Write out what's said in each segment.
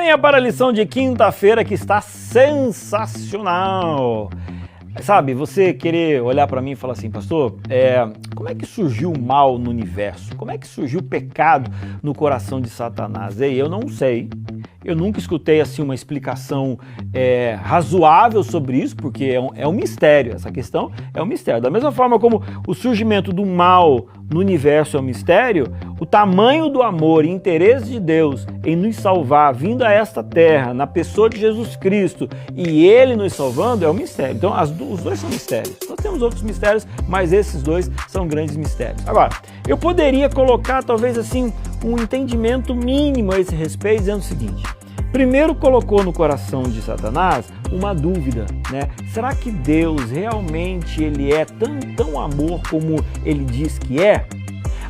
Venha para a lição de quinta-feira que está sensacional. Sabe, você querer olhar para mim e falar assim, pastor, como é que surgiu o mal no universo? Como é que surgiu o pecado no coração de Satanás? Eu não sei. Eu nunca escutei assim uma explicação razoável sobre isso, porque é um mistério. Essa questão é um mistério. Da mesma forma como o surgimento do mal no universo é um mistério, o tamanho do amor e interesse de Deus em nos salvar, vindo a esta terra, na pessoa de Jesus Cristo, e Ele nos salvando, é um mistério. Então, os dois são mistérios. Nós temos outros mistérios, mas esses dois são grandes mistérios. Agora, eu poderia colocar, talvez assim, um entendimento mínimo a esse respeito, dizendo o seguinte: primeiro colocou no coração de Satanás uma dúvida, né? Será que Deus realmente ele é tão amor como ele diz que é?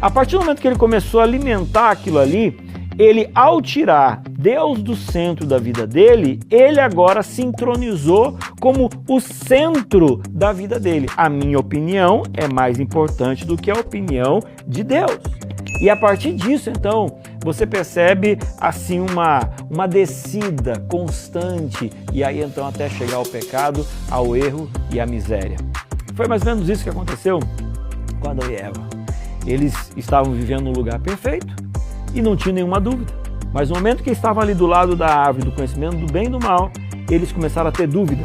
A partir do momento que ele começou a alimentar aquilo ali, ele, ao tirar Deus do centro da vida dele, ele agora se entronizou como o centro da vida dele. A minha opinião é mais importante do que a opinião de Deus. E a partir disso, então, você percebe assim uma descida constante, e aí então até chegar ao pecado, ao erro e à miséria. Foi mais ou menos isso que aconteceu com Adão e Eva. Eles estavam vivendo num lugar perfeito e não tinha nenhuma dúvida. Mas no momento que estavam ali do lado da árvore do conhecimento do bem e do mal, eles começaram a ter dúvida.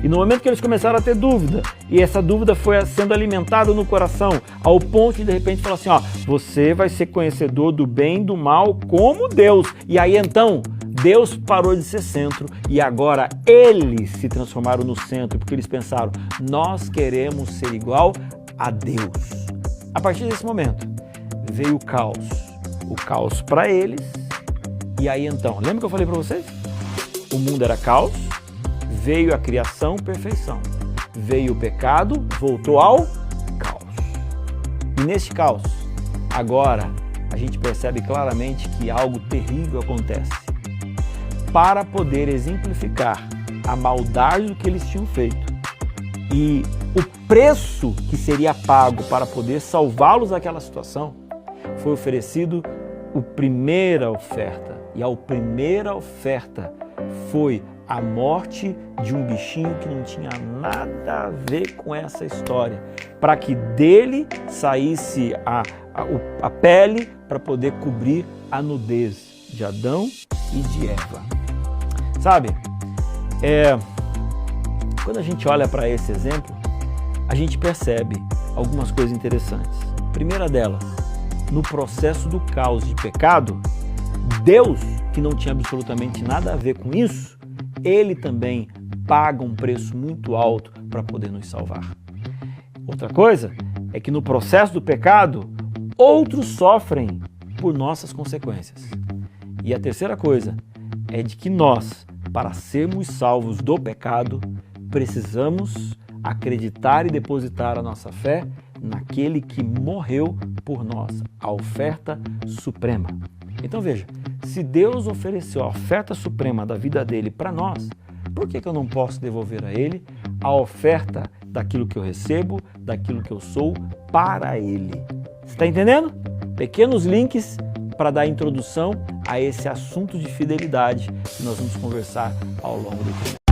E no momento que eles começaram a ter dúvida, e essa dúvida foi sendo alimentada no coração, ao ponto de repente falar assim, você vai ser conhecedor do bem e do mal como Deus. E aí então, Deus parou de ser centro e agora eles se transformaram no centro, porque eles pensaram, nós queremos ser igual a Deus. A partir desse momento, veio o caos para eles, e aí então, lembra que eu falei para vocês? O mundo era caos, veio a criação, perfeição. Veio o pecado, voltou ao caos. E nesse caos, agora, a gente percebe claramente que algo terrível acontece. Para poder exemplificar a maldade do que eles tinham feito e o preço que seria pago para poder salvá-los daquela situação, foi oferecido a primeira oferta. E a primeira oferta foi a morte de um bichinho que não tinha nada a ver com essa história, para que dele saísse a pele para poder cobrir a nudez de Adão e de Eva. Sabe, quando a gente olha para esse exemplo, a gente percebe algumas coisas interessantes. A primeira delas, no processo do caos de pecado, Deus, que não tinha absolutamente nada a ver com isso, Ele também paga um preço muito alto para poder nos salvar. Outra coisa é que no processo do pecado, outros sofrem por nossas consequências. E a terceira coisa é de que nós, para sermos salvos do pecado, precisamos acreditar e depositar a nossa fé naquele que morreu por nós, a oferta suprema. Então veja, se Deus ofereceu a oferta suprema da vida dele para nós, por que eu não posso devolver a ele a oferta daquilo que eu recebo, daquilo que eu sou para ele? Você está entendendo? Pequenos links para dar introdução a esse assunto de fidelidade que nós vamos conversar ao longo do tempo.